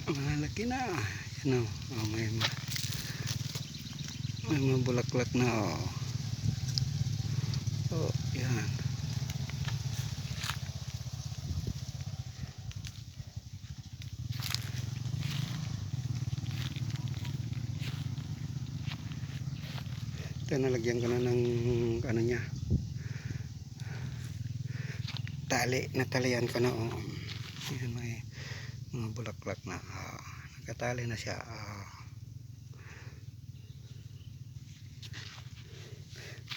Malaki na. Yan o. Oh, may mga bulaklak na o. Oh, yan. Ito, nalagyan ko na ng ano niya, tali. Natalian ko na o. Yan, may mga bulaklak na. Nakatali na siya.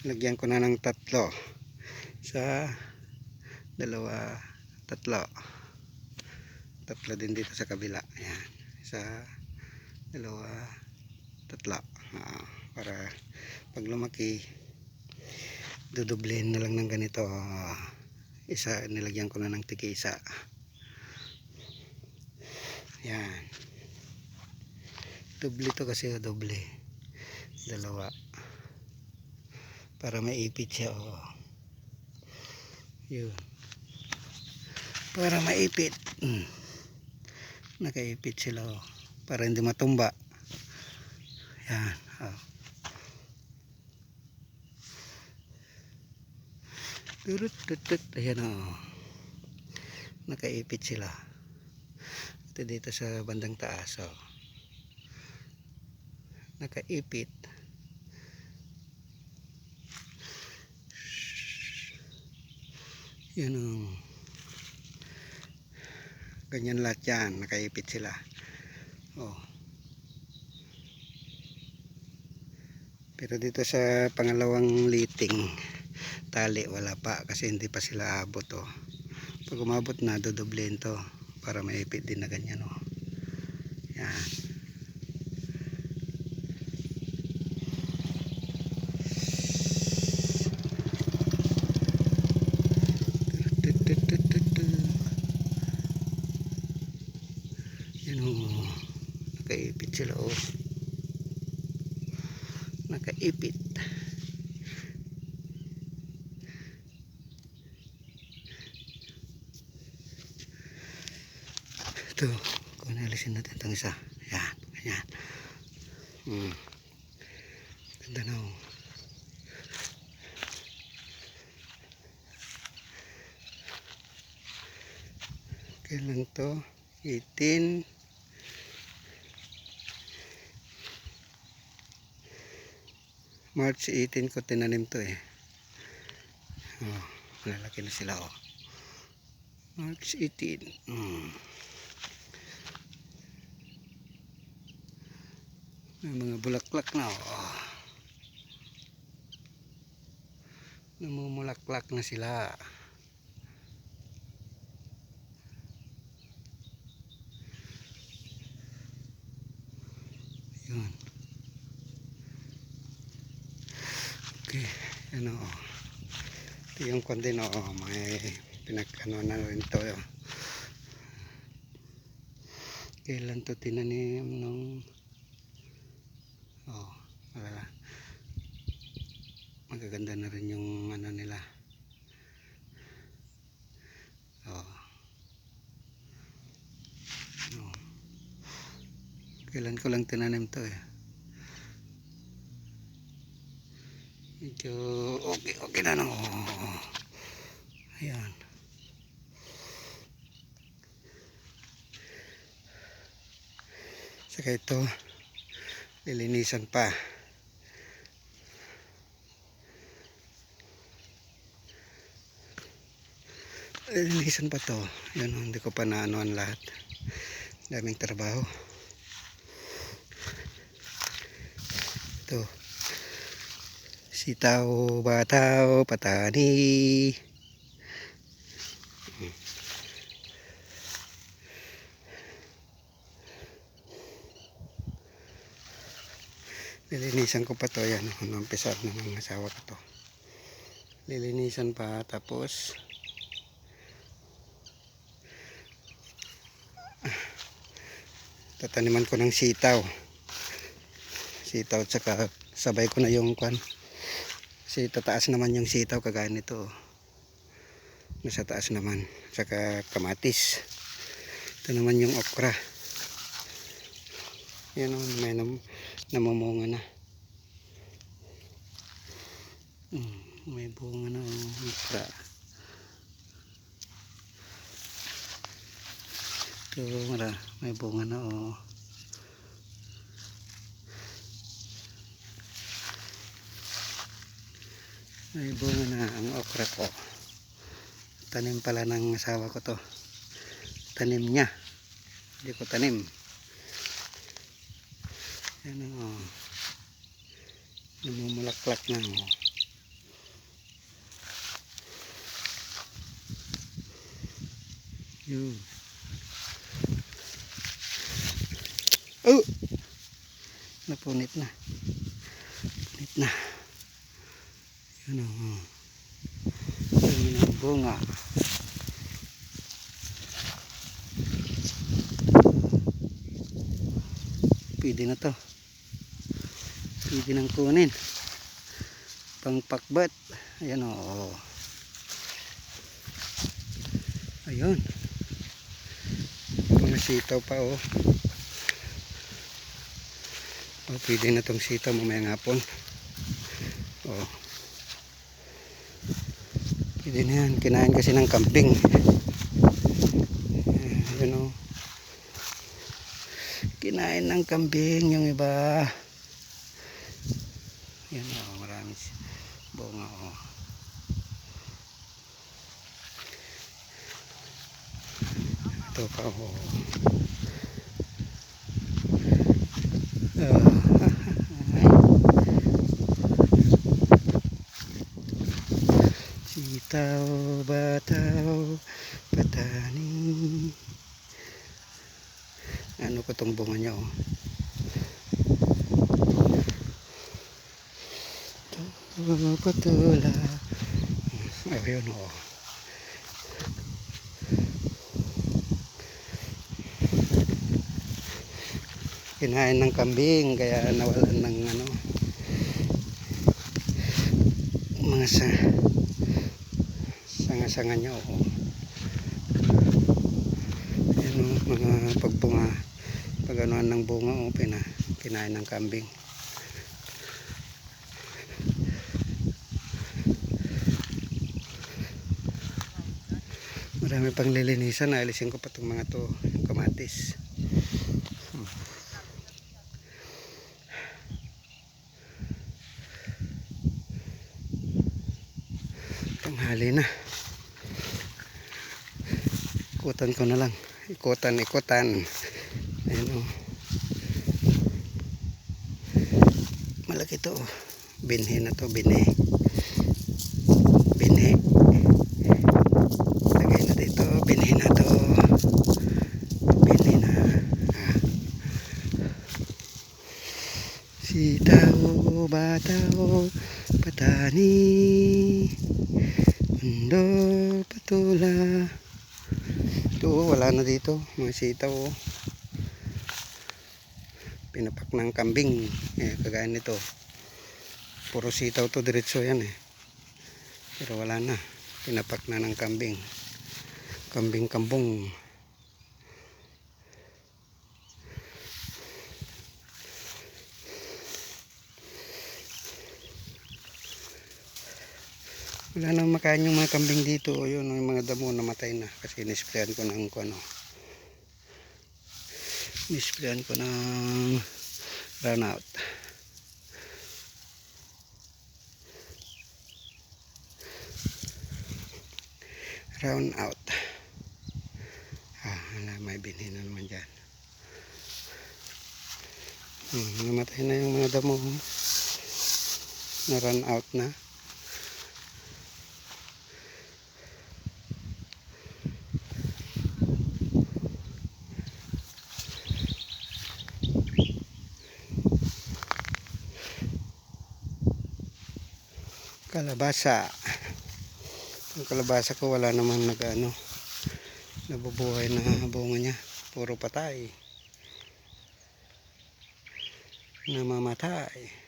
Lagyan ko na ng tatlo. Isa, dalawa, tatlo. Tatlo din dito sa kabila. Ayan. Isa, dalawa, tatlo. Para pag lumaki, dudublin na lang ng ganito. Isa, nilagyan ko na ng tig-isa. Ayan. Doble to kasi, doble. Dalawa. Para maipit siya. Yun. Para maipit. Nakaipit sila. Para hindi matumba. Yan. Ayan o. Nakaipit sila. Ito dito sa bandang taas. Nakaipit. Yan o. Ganyan lahat yan. Nakaipit sila. Pero dito sa pangalawang liting, tali wala pa kasi hindi pa sila abot. Pag umabot na, dodoblein to para maipit din na ganyan. Yan. Yan o. Nakaipit sila nakaipit. Ito, kung nalisin natin itong isa. Yan, ganyan. Ganda na o. Kailan to? 18 March 18 ko tinanim to malalaki na sila March 18. May mga bulaklak na namumulaklak na sila. Yun. Okay, ano ito yung kundi may pinagkano na rin to. Kailan to tinanim nung malala, magaganda na rin yung ano nila. Kailan ko lang tinanim to medyo okay na ayan. Saka ito lilinisan pa. Lilinisan pa to. Yan, hindi ko pa naanoan lahat. Daming trabaho. Ito. Sitaw, bataw, patani. Lilinisan ko pa to. Yan, umpisa na ng asawa ko to. Lilinisan pa, tapos tataniman ko ng sitaw at saka sabay ko na yung kwan kasi tataas naman yung sitaw kagaya nito nasa taas naman, saka kamatis. Ito naman yung okra, Yan o, may namumunga na. May bunga na o. Okra. Ito, may bunga na o. May bunga na ang okra ko. Tanim pala ng asawa ko to. Tanim niya. Hindi ko tanim. Yan o. Namumulaklak na o. Yun. Oh! Napunit na. Punit na. Yan o. Yan ang bunga. Pwede na to. Pwede nang kunin. Pangpakbat. Ayan o. Ayun. Mga sitaw pa o. Pwede na tong sitaw mamayang hapon. O. Pwede na yan. Kinain kasi ng kambing. Ayan o. Kinain ng kambing yung iba. Yan o. Maraming bunga o. Ito pa o. Sitaw, bataw, patani. Ano ko tong bunga niya o. Patula. Ayun o. Kinain ng kambing kaya nawalan ng ano, mga sanga-sanga niya o. Ayan o, mga pagbunga, pag-anuan ng bunga o, kinain ng kambing. Marami pang lilinisan, naalisin ko pa itong mga to, yung kamatis. Tanghali na. Ikutan ko na lang. Ikutan. Ayan o. Malaki to o. Binhi na to, binhi. Lagay na dito, binhi na to. Binhi na. Sitaw, bataw, patani, mundo, patula. Ito, wala na dito. Mga sitaw. Pinapak ng kambing. Kagaya nito. Puro sitaw to, diretso yan eh. Pero wala na. Pinapak na ng kambing. Kambing-kambong. Wala nang makain yung mga kambing dito. O yun, yung mga damo namatay na. Kasi nisprayan ko ng ano. Nisprayan ko ng run out. Round out. May binhi na naman dyan. Namatay na yung mga damo. Na run out na. Kalabasa. Yung kalabasa ko wala namang nabubuhay na bunga niya. Puro patay. Namamatay.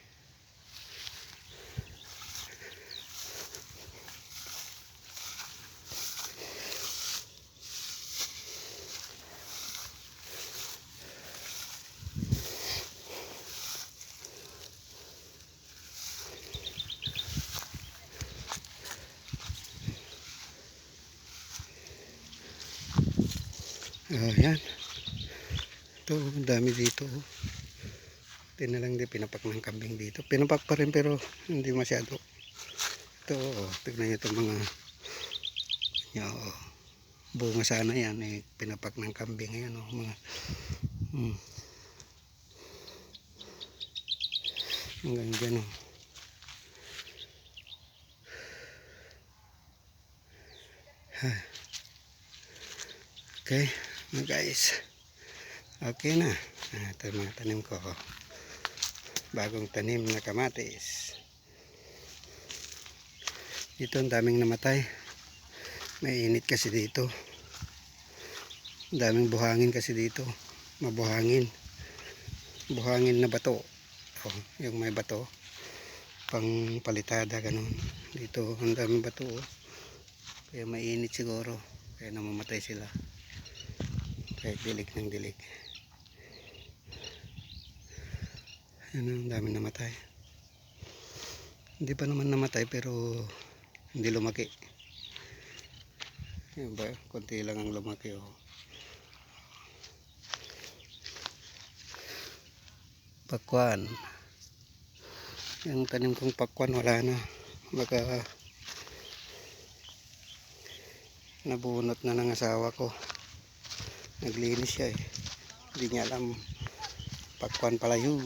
Yan. Ito, ang dami dito. Ito na lang din pinapak ng kambing dito. Pinapak pa rin pero hindi masyado. Ito, tignan nyo itong mga bunga sana yan. Pinapak ng kambing. Ayan, mga hanggang dyan. Okay, mga guys. Okay na. Ito yung mga tanim ko. Bagong tanim na kamatis. Dito ang daming namatay. May init kasi dito. Ang daming buhangin kasi dito. Mabuhangin. Buhangin na bato. Yung may bato. Pang palitada ganun. Dito ang daming bato. Kaya mainit siguro. Kaya namamatay sila. Kahit dilig ng dilig. Yan, ang dami namatay. Hindi pa naman namatay pero hindi lumaki. Yan ba? Kunti lang ang lumaki. Pakwan. Yung tanim kong pakwan wala na. Baka nabunot na ng asawa ko. Naglinis siya eh. Hindi niya alam. Pakwan pala yun.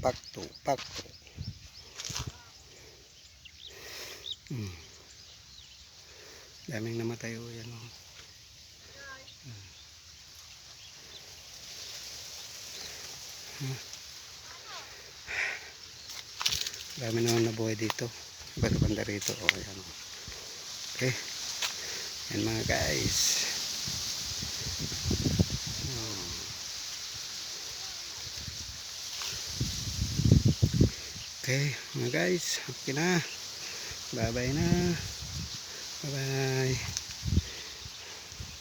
Pakto. Daming namatay o yan o. Dami naman nabuhay dito. Iba't banda rito o yan o. Okay. Yan mga guys. Okay mga guys. Okay na. Bye bye na. Bye bye.